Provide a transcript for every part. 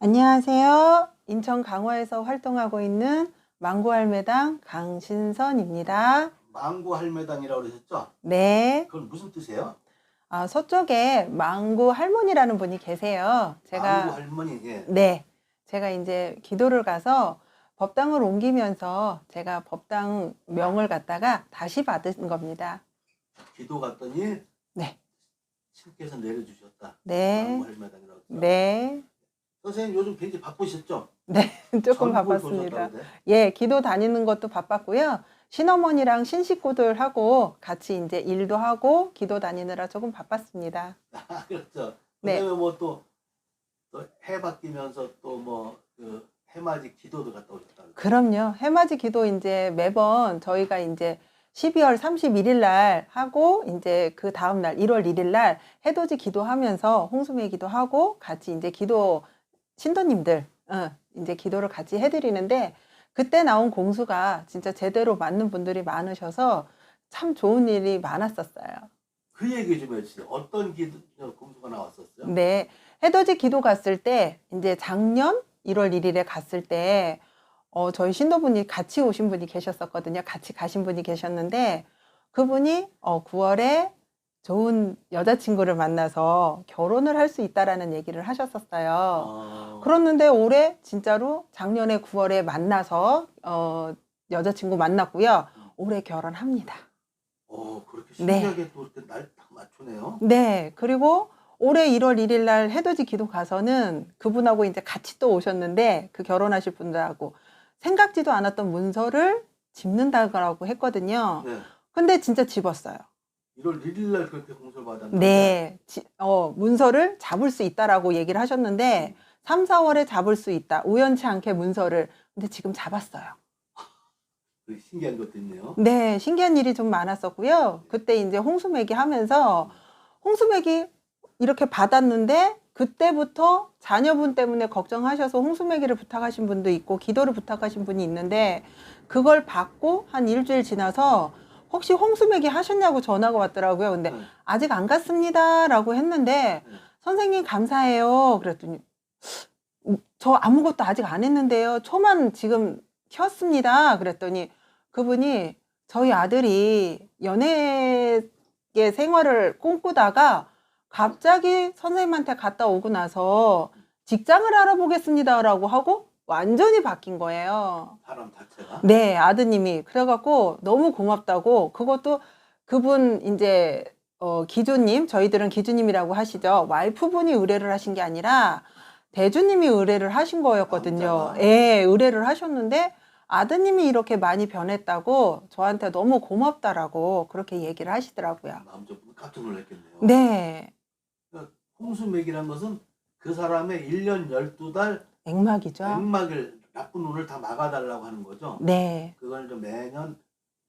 안녕하세요. 인천 강화에서 활동하고 있는 망고할매당 강신선입니다. 망고 할매당이라고 그러셨죠? 네. 그건 무슨 뜻이에요? 서쪽에 망고 할머니라는 분이 계세요. 망고 할머니, 예. 네. 제가 이제 기도를 가서 법당을 옮기면서 제가 법당 명을 갖다가 다시 받은 겁니다. 기도 갔더니 네. 신께서 내려주셨다. 네. 망고 할매당이라고 그러죠? 네. 선생님 요즘 굉장히 바쁘셨죠? 네. 조금 전국을 바빴습니다. 도셨다는데? 예, 기도 다니는 것도 바빴고요. 신어머니랑 신식구들하고 같이 이제 일도 하고 기도 다니느라 조금 바빴습니다. 아, 그렇죠. 네. 그다음에 뭐 또 해 바뀌면서 또 뭐 그 해맞이 기도도 갔다 오셨다고. 그럼요. 해맞이 기도 이제 매번 저희가 이제 12월 31일 날 하고 이제 그 다음 날 1월 1일 날 해돋이 기도하면서 홍수매 기도하고 같이 이제 기도 신도님들 이제 기도를 같이 해드리는데 그때 나온 공수가 진짜 제대로 맞는 분들이 많으셔서 참 좋은 일이 많았었어요. 그 얘기 좀 해주세요. 어떤 기도 공수가 나왔었어요? 네. 해돋이 기도 갔을 때 이제 작년 1월 1일에 갔을 때 저희 신도분이 같이 오신 분이 계셨었거든요. 같이 가신 분이 계셨는데 그분이 9월에 좋은 여자친구를 만나서 결혼을 할 수 있다라는 얘기를 하셨었어요. 그랬는데 올해 진짜로 작년에 9월에 만나서 여자친구 만났고요. 올해 결혼합니다. 그렇게 신기하게 또 이렇게 날 딱 맞추네요. 네. 그리고 올해 1월 1일 날 해돋이 기도 가서는 그분하고 이제 같이 또 오셨는데 그 결혼하실 분들하고 생각지도 않았던 문서를 집는다고 했거든요. 네. 근데 진짜 집었어요. 1월 1일 날 그렇게 공수를 받았는데. 네. 문서를 잡을 수 있다라고 얘기를 하셨는데 3, 4월에 잡을 수 있다. 우연치 않게 문서를. 근데 지금 잡았어요. 신기한 것도 있네요. 네. 신기한 일이 좀 많았었고요. 그때 이제 홍수매기 하면서 홍수매기 이렇게 받았는데 그때부터 자녀분 때문에 걱정하셔서 홍수매기를 부탁하신 분도 있고 기도를 부탁하신 분이 있는데 그걸 받고 한 일주일 지나서 혹시 홍수매기 하셨냐고 전화가 왔더라고요. 근데 아직 안 갔습니다 라고 했는데 선생님 감사해요 그랬더니 저 아무것도 아직 안 했는데요. 초만 지금 켰습니다 그랬더니 그분이 저희 아들이 연예계 생활을 꿈꾸다가 갑자기 선생님한테 갔다 오고 나서 직장을 알아보겠습니다 라고 하고 완전히 바뀐 거예요. 사람 자체가? 네, 아드님이. 그래갖고 너무 고맙다고 그것도 그분 이제 기주님, 저희들은 기주님이라고 하시죠. 와이프분이 의뢰를 하신 게 아니라 대주님이 의뢰를 하신 거였거든요. 남자가? 예, 의뢰를 하셨는데 아드님이 이렇게 많이 변했다고 저한테 너무 고맙다라고 그렇게 얘기를 하시더라고요. 남자분 깜짝 놀랐겠네요. 네. 그러니까 홍수맥이란 것은 그 사람의 1년 12달 액막이죠. 액막을 나쁜 운을 다 막아달라고 하는 거죠. 네. 그걸 좀 매년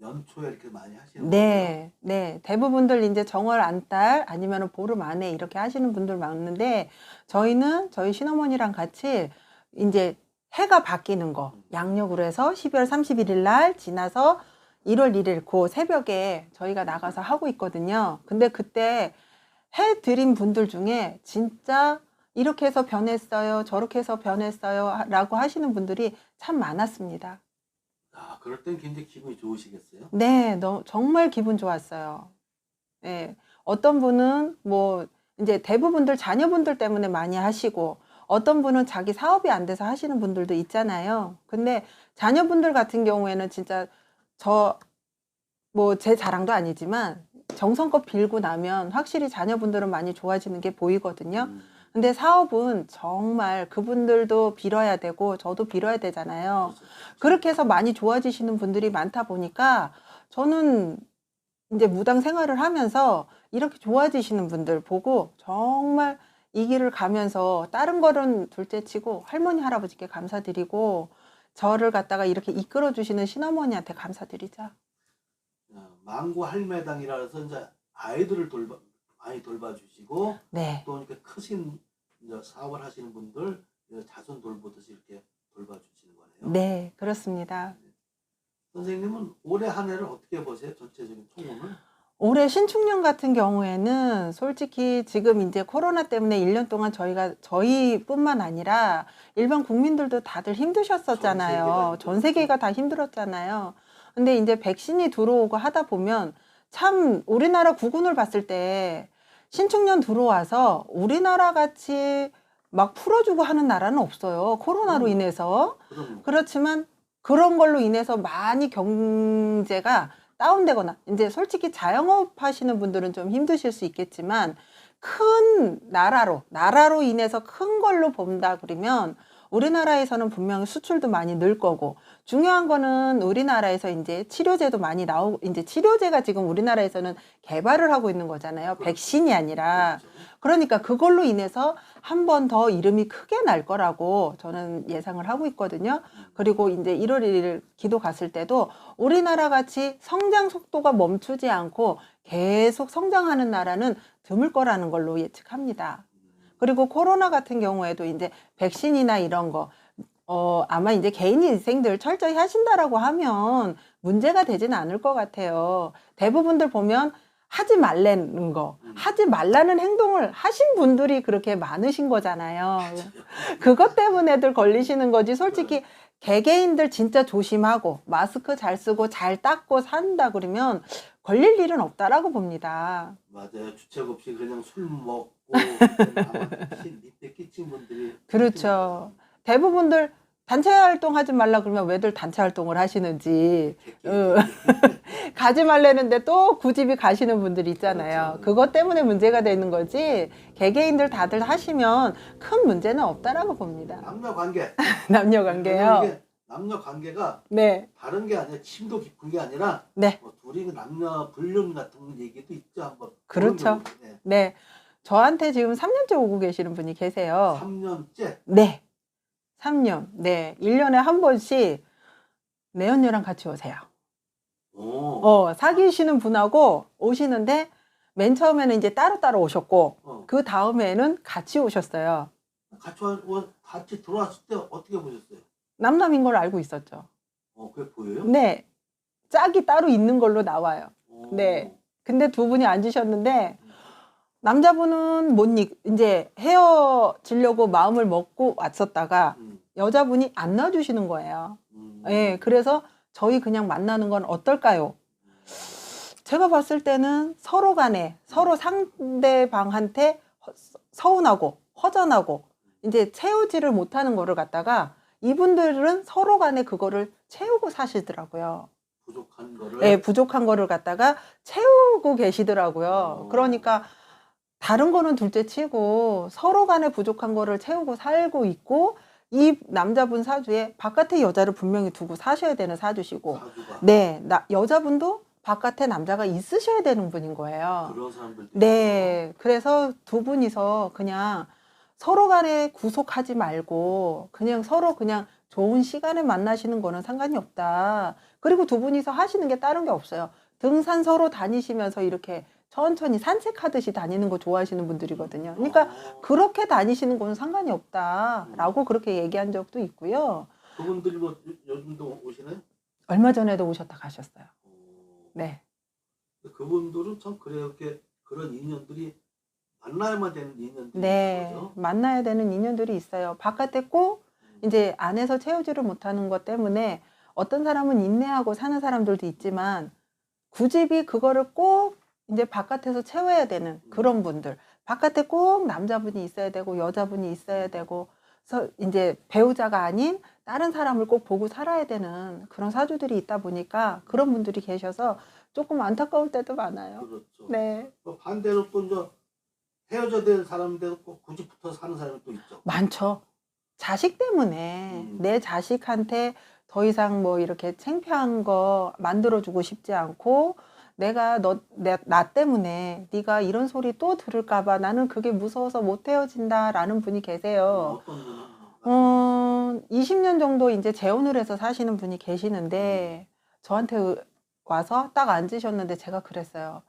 연초에 이렇게 많이 하시는 거예요. 네. 네. 대부분들 이제 정월 안달 아니면 보름 안에 이렇게 하시는 분들 많은데 저희는 저희 신어머니랑 같이 이제 해가 바뀌는 거 양력으로 해서 12월 31일 날 지나서 1월 1일 그 새벽에 저희가 나가서 하고 있거든요. 근데 그때 해 드린 분들 중에 진짜 이렇게 해서 변했어요. 저렇게 해서 변했어요. 라고 하시는 분들이 참 많았습니다. 아, 그럴 땐 굉장히 기분이 좋으시겠어요? 네, 정말 기분 좋았어요. 네. 어떤 분은 뭐 이제 대부분들 자녀분들 때문에 많이 하시고 어떤 분은 자기 사업이 안 돼서 하시는 분들도 있잖아요. 근데 자녀분들 같은 경우에는 진짜 제 자랑도 아니지만 정성껏 빌고 나면 확실히 자녀분들은 많이 좋아지는 게 보이거든요. 근데 사업은 정말 그분들도 빌어야 되고 저도 빌어야 되잖아요. 그렇게 해서 많이 좋아지시는 분들이 많다 보니까 저는 이제 무당 생활을 하면서 이렇게 좋아지시는 분들 보고 정말 이 길을 가면서 다른 거는 둘째 치고 할머니 할아버지께 감사드리고 저를 갖다가 이렇게 이끌어 주시는 신어머니한테 감사드리죠. 망고 할매당이라서 이제 아이들을 많이 돌봐주시고 네. 또 이렇게 크신 이제 사업을 하시는 분들 자손 돌보듯이 이렇게 돌봐주시는 거네요. 네, 그렇습니다. 선생님은 올해 한 해를 어떻게 보세요? 전체적인 총론을? 올해 신축년 같은 경우에는 솔직히 지금 이제 코로나 때문에 1년 동안 저희뿐만 아니라 일반 국민들도 다들 힘드셨었잖아요. 전 세계가 다 힘들었잖아요. 근데 이제 백신이 들어오고 하다 보면 참 우리나라 국운을 봤을 때 신축년 들어와서 우리나라 같이 막 풀어주고 하는 나라는 없어요. 코로나로 인해서. 그럼 그렇지만 그런 걸로 인해서 많이 경제가 다운되거나 이제 솔직히 자영업 하시는 분들은 좀 힘드실 수 있겠지만 큰 나라로 인해서 큰 걸로 본다 그러면 우리나라에서는 분명히 수출도 많이 늘 거고 중요한 거는 우리나라에서 이제 치료제도 많이 나오고 이제 치료제가 지금 우리나라에서는 개발을 하고 있는 거잖아요. 백신이 아니라. 그러니까 그걸로 인해서 한 번 더 이름이 크게 날 거라고 저는 예상을 하고 있거든요. 그리고 이제 1월 1일 기도 갔을 때도 우리나라 같이 성장 속도가 멈추지 않고 계속 성장하는 나라는 드물 거라는 걸로 예측합니다. 그리고 코로나 같은 경우에도 이제 백신이나 이런 거, 아마 이제 개인 인생들 철저히 하신다라고 하면 문제가 되지는 않을 것 같아요. 대부분들 보면 하지 말라는 거, 하지 말라는 행동을 하신 분들이 그렇게 많으신 거잖아요. 그것 때문에들 걸리시는 거지. 솔직히 개개인들 진짜 조심하고 마스크 잘 쓰고 잘 닦고 산다 그러면 걸릴 일은 없다라고 봅니다. 맞아요. 주책 없이 그냥 술 먹고 아마 밑에 끼친 분들이 그렇죠. 대부분들 단체 활동하지 말라 그러면 왜들 단체 활동을 하시는지 가지 말라는데 또 굳이 가시는 분들이 있잖아요. 그렇죠. 그것 때문에 문제가 되는 거지 개개인들 다들 하시면 큰 문제는 없다라고 봅니다. 남녀 관계. 남녀 관계요. 이게 남녀 관계가 네, 다른 게 아니라 침도 깊은 게 아니라 네, 둘이 남녀 불륜 같은 얘기도 있죠 한번. 그렇죠. 네. 네. 저한테 지금 3년째 오고 계시는 분이 계세요. 3년째. 네, 3년. 네, 1년에 한 번씩 내 언니랑 같이 오세요. 사귀시는 분하고 오시는데 맨 처음에는 이제 따로따로 오셨고 그 다음에는 같이 오셨어요. 같이 들어왔을 때 어떻게 보셨어요? 남남인 걸 알고 있었죠. 그게 보여요? 네, 짝이 따로 있는 걸로 나와요. 오. 네. 근데 두 분이 앉으셨는데 남자분은 이제 헤어지려고 마음을 먹고 왔었다가 여자분이 안 놔주시는 거예요. 예, 그래서 저희 그냥 만나는 건 어떨까요? 제가 봤을 때는 서로 간에 서로 상대방한테 서운하고 허전하고 이제 채우지를 못하는 거를 갖다가 이분들은 서로 간에 그거를 채우고 사시더라고요. 부족한 거를. 네, 부족한 거를 갖다가 채우고 계시더라고요. 그러니까 다른 거는 둘째 치고 서로 간에 부족한 거를 채우고 살고 있고 이 남자분 사주에 바깥에 여자를 분명히 두고 사셔야 되는 사주시고 사주가. 네, 여자분도 바깥에 남자가 있으셔야 되는 분인 거예요. 그런 사람들도 네, 그래서 두 분이서 그냥 서로 간에 구속하지 말고 그냥 서로 그냥 좋은 시간에 만나시는 거는 상관이 없다. 그리고 두 분이서 하시는 게 다른 게 없어요. 등산 서로 다니시면서 이렇게 천천히 산책하듯이 다니는 거 좋아하시는 분들이거든요. 그러니까 그렇게 다니시는 거는 상관이 없다라고 그렇게 얘기한 적도 있고요. 그분들이 뭐 요즘도 오시나요? 얼마 전에도 오셨다 가셨어요. 네. 그분들은 참 그렇게 그런 인연들이 만나야만 되는 인연들이 네, 있는 거죠. 만나야 되는 인연들이 있어요. 바깥에 꼭 이제 안에서 채우지를 못하는 것 때문에 어떤 사람은 인내하고 사는 사람들도 있지만 굳이 그거를 꼭 이제 바깥에서 채워야 되는 그런 분들. 바깥에 꼭 남자분이 있어야 되고 여자분이 있어야 되고 그래서 이제 배우자가 아닌 다른 사람을 꼭 보고 살아야 되는 그런 사주들이 있다 보니까 그런 분들이 계셔서 조금 안타까울 때도 많아요. 그렇죠. 네, 반대로 또 이제 헤어져야 될 사람인데도 꼭 굳이 붙어 사는 사람이 또 있죠. 많죠. 자식 때문에 내 자식한테 더 이상 뭐 이렇게 창피한 거 만들어주고 싶지 않고 내가 나 때문에 네가 이런 소리 또 들을까봐 나는 그게 무서워서 못 헤어진다라는 분이 계세요. 어떤 분은 20년 정도 이제 재혼을 해서 사시는 분이 계시는데 저한테 와서 딱 앉으셨는데 제가 그랬어요.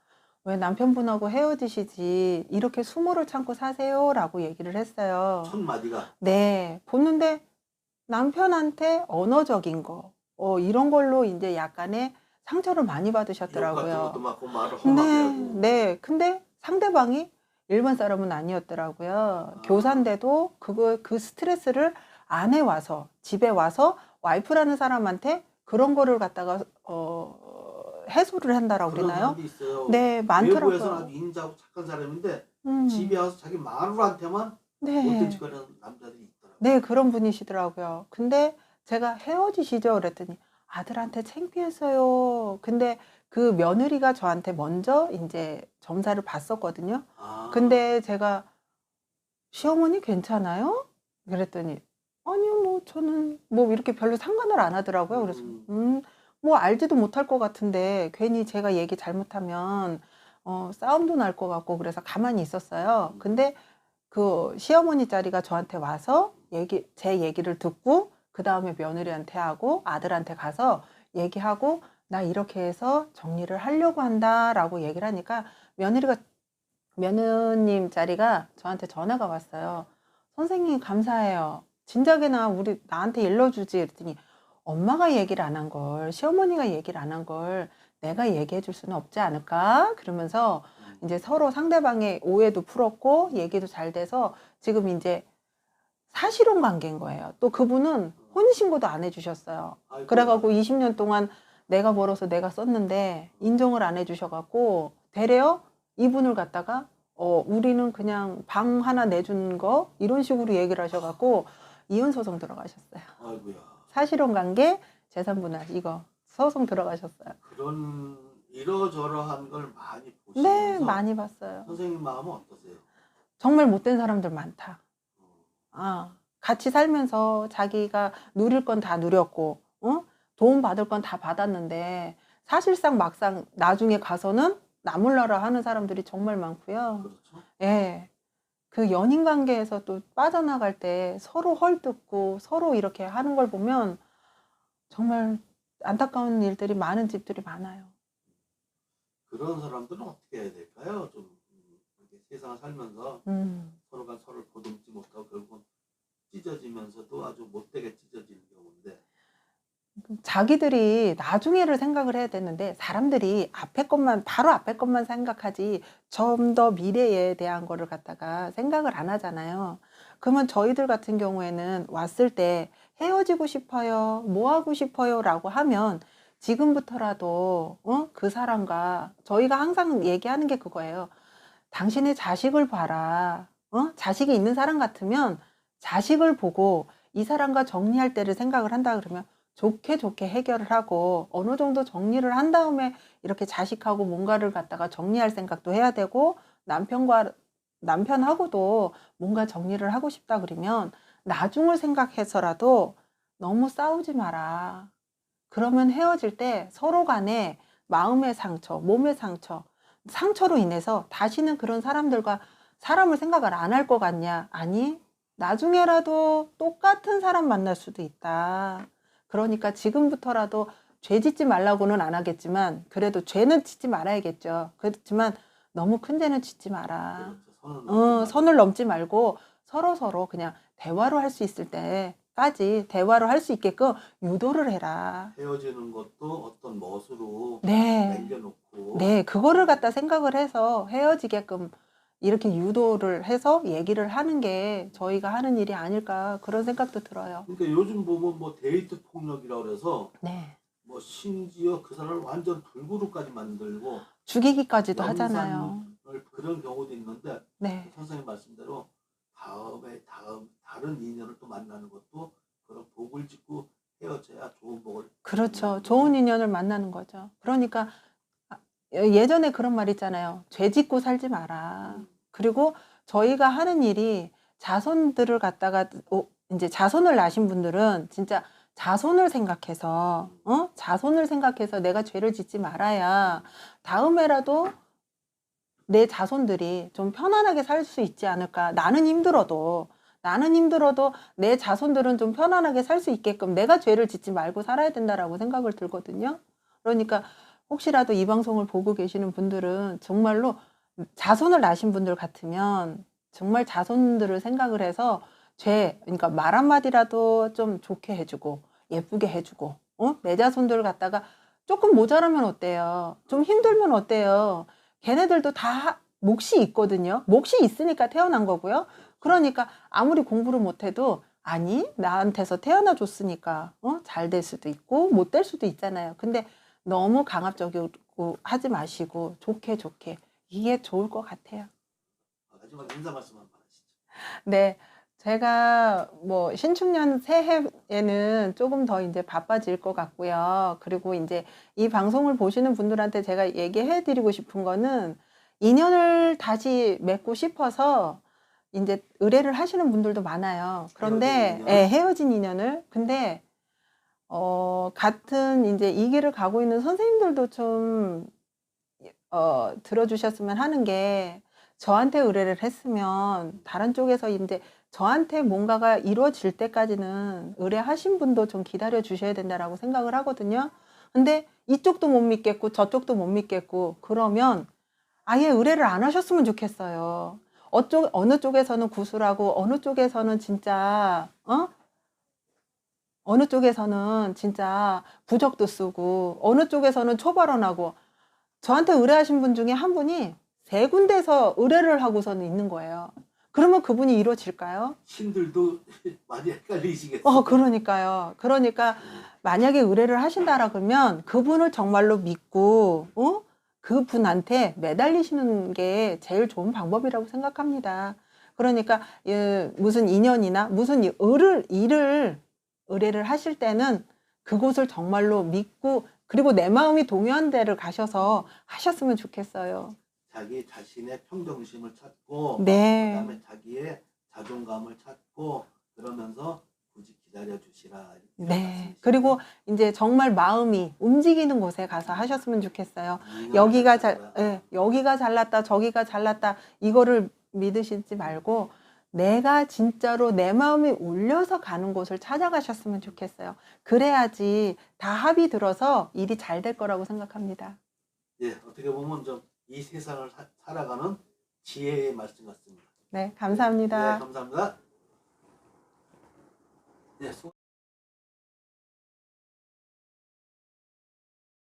왜 남편분하고 헤어지시지 이렇게 수모를 참고 사세요라고 얘기를 했어요. 첫 마디가 네, 보는데 남편한테 언어적인 거, 이런 걸로 이제 약간의 상처를 많이 욕 같은 받으셨더라고요. 것도 막 그 말을 험하게 네, 하고. 네. 근데 상대방이 일반 사람은 아니었더라고요. 아. 교사인데도 그 스트레스를 안 해와서, 집에 와서 와이프라는 사람한테 그런 거를 갖다가, 해소를 한다라고 그런 그러나요? 사람도 있어요. 네, 외부에서는 많더라고요. 아주 인자하고 착한 사람인데 음, 집에 와서 자기 마누라한테만 못된 네. 짓 하는 남자들이 있더라고요. 네, 그런 분이시더라고요. 근데 제가 헤어지시죠? 그랬더니 아들한테 창피했어요. 근데 그 며느리가 저한테 먼저 이제 점사를 봤었거든요. 아. 근데 제가 시어머니 괜찮아요? 그랬더니 아니요, 뭐 저는 뭐 이렇게 별로 상관을 안 하더라고요. 그래서 뭐 알지도 못할 것 같은데 괜히 제가 얘기 잘못하면 싸움도 날 것 같고 그래서 가만히 있었어요. 근데 그 시어머니 자리가 저한테 와서 제 얘기를 듣고 그 다음에 며느리한테 하고 아들한테 가서 얘기하고 나 이렇게 해서 정리를 하려고 한다라고 얘기를 하니까 며느님 자리가 저한테 전화가 왔어요. 선생님 감사해요. 진작에나 나한테 일러주지. 그랬더니 엄마가 얘기를 안 한 걸, 시어머니가 얘기를 안 한 걸 내가 얘기해 줄 수는 없지 않을까? 그러면서 이제 서로 상대방의 오해도 풀었고 얘기도 잘 돼서 지금 이제 사실혼 관계인 거예요. 또 그분은 혼인신고도 안 해주셨어요. 아이고. 그래갖고 20년 동안 내가 벌어서 내가 썼는데 인정을 안 해주셔갖고 되레어 이분을 갖다가 우리는 그냥 방 하나 내준 거 이런 식으로 얘기를 하셔갖고 이혼 소송 들어가셨어요. 아이고야. 사실혼 관계 재산분할 이거 소송 들어가셨어요. 그런 이러저러한 걸 많이 네, 보시면서 많이 봤어요. 선생님 마음은 어떠세요? 정말 못된 사람들 많다. 같이 살면서 자기가 누릴 건 다 누렸고, 도움 받을 건 다 받았는데, 사실상 막상 나중에 가서는 나 몰라라 하는 사람들이 정말 많고요. 그렇죠. 예. 그 연인 관계에서 또 빠져나갈 때 서로 헐뜯고 서로 이렇게 하는 걸 보면 정말 안타까운 일들이 많은 집들이 많아요. 그런 사람들은 어떻게 해야 될까요? 좀 이렇게 세상을 살면서 서로가 서로를 보듬지 못하고 결국은 찢어지면서도 아주 못되게 찢어지는 경우인데 자기들이 나중에를 생각을 해야 되는데 사람들이 바로 앞에 것만 생각하지 좀 더 미래에 대한 거를 갖다가 생각을 안 하잖아요. 그러면 저희들 같은 경우에는 왔을 때 헤어지고 싶어요, 뭐 하고 싶어요 라고 하면 지금부터라도 그 사람과 저희가 항상 얘기하는 게 그거예요. 당신의 자식을 봐라. 자식이 있는 사람 같으면 자식을 보고 이 사람과 정리할 때를 생각을 한다 그러면 좋게 좋게 해결을 하고 어느 정도 정리를 한 다음에 이렇게 자식하고 뭔가를 갖다가 정리할 생각도 해야 되고 남편하고도 뭔가 정리를 하고 싶다 그러면 나중을 생각해서라도 너무 싸우지 마라. 그러면 헤어질 때 서로 간에 마음의 상처, 몸의 상처로 인해서 다시는 그런 사람을 생각을 안 할 것 같냐? 아니, 나중에라도 똑같은 사람 만날 수도 있다. 그러니까 지금부터라도 죄 짓지 말라고는 안 하겠지만 그래도 죄는 짓지 말아야겠죠. 그렇지만 너무 큰 죄는 짓지 마라. 그렇죠. 선을 넘지 말고 서로 그냥 대화로 할 수 있을 때까지 대화로 할 수 있게끔 유도를 해라. 헤어지는 것도 어떤 멋으로 네. 남겨놓고 네, 그거를 갖다 생각을 해서 헤어지게끔 이렇게 유도를 해서 얘기를 하는 게 저희가 하는 일이 아닐까 그런 생각도 들어요. 그러니까 요즘 보면 뭐 데이트 폭력이라 그래서 네. 뭐 심지어 그 사람을 완전 불구루까지 만들고 죽이기까지도 하잖아요. 그런 경우도 있는데 네. 선생님 말씀대로 다른 인연을 또 만나는 것도 그런 복을 짓고 헤어져야 좋은 복을 그렇죠. 만나는 좋은 거죠. 인연을 만나는 거죠. 그러니까 예전에 그런 말 있잖아요. 죄 짓고 살지 마라. 그리고 저희가 하는 일이 자손들을 갖다가 이제 자손을 낳으신 분들은 진짜 자손을 생각해서 내가 죄를 짓지 말아야 다음에라도 내 자손들이 좀 편안하게 살 수 있지 않을까. 나는 힘들어도 내 자손들은 좀 편안하게 살 수 있게끔 내가 죄를 짓지 말고 살아야 된다라고 생각을 들거든요. 그러니까 혹시라도 이 방송을 보고 계시는 분들은 정말로 자손을 낳으신 분들 같으면 정말 자손들을 생각을 해서 그러니까 말 한마디라도 좀 좋게 해주고 예쁘게 해주고 내 자손들 갖다가 조금 모자라면 어때요? 좀 힘들면 어때요? 걔네들도 다 몫이 있거든요. 몫이 있으니까 태어난 거고요. 그러니까 아무리 공부를 못해도 아니 나한테서 태어나 줬으니까 잘 될 수도 있고 못 될 수도 있잖아요. 근데 너무 강압적이고 하지 마시고 좋게 이게 좋을 것 같아요. 마지막 인사 말씀 한번 하시죠. 네, 제가 뭐 신축년 새해에는 조금 더 이제 바빠질 것 같고요. 그리고 이제 이 방송을 보시는 분들한테 제가 얘기해 드리고 싶은 거는 인연을 다시 맺고 싶어서 이제 의뢰를 하시는 분들도 많아요. 그런데 헤어진 인연? 헤어진 인연을. 근데 같은 이제 이 길을 가고 있는 선생님들도 좀 들어주셨으면 하는 게, 저한테 의뢰를 했으면 다른 쪽에서 이제 저한테 뭔가가 이루어질 때까지는 의뢰하신 분도 좀 기다려 주셔야 된다라고 생각을 하거든요. 근데 이쪽도 못 믿겠고 저쪽도 못 믿겠고 그러면 아예 의뢰를 안 하셨으면 좋겠어요. 어느 쪽에서는 구술하고 어느 쪽에서는 진짜 어느 쪽에서는 진짜 부적도 쓰고 어느 쪽에서는 초발언하고, 저한테 의뢰하신 분 중에 한 분이 3군데서 의뢰를 하고서는 있는 거예요. 그러면 그분이 이루어질까요? 신들도 많이 헷갈리시겠어요. 그러니까요. 그러니까 만약에 의뢰를 하신다라 그러면 그분을 정말로 믿고 그분한테 매달리시는 게 제일 좋은 방법이라고 생각합니다. 그러니까 무슨 인연이나 무슨 일을 의뢰를 하실 때는 그곳을 정말로 믿고, 그리고 내 마음이 동요한 데를 가셔서 하셨으면 좋겠어요. 자기 자신의 평정심을 찾고 네. 그다음에 자기의 자존감을 찾고 그러면서 굳이 기다려 주시라. 네. 그리고 이제 정말 마음이 움직이는 곳에 가서 하셨으면 좋겠어요. 여기가 여기가 잘났다, 저기가 잘났다, 이거를 믿으시지 말고 내가 진짜로 내 마음이 울려서 가는 곳을 찾아가셨으면 좋겠어요. 그래야지 다 합이 들어서 일이 잘 될 거라고 생각합니다. 예, 어떻게 보면 좀 이 세상을 살아가는 지혜의 말씀 같습니다. 네, 감사합니다. 네, 감사합니다. 네,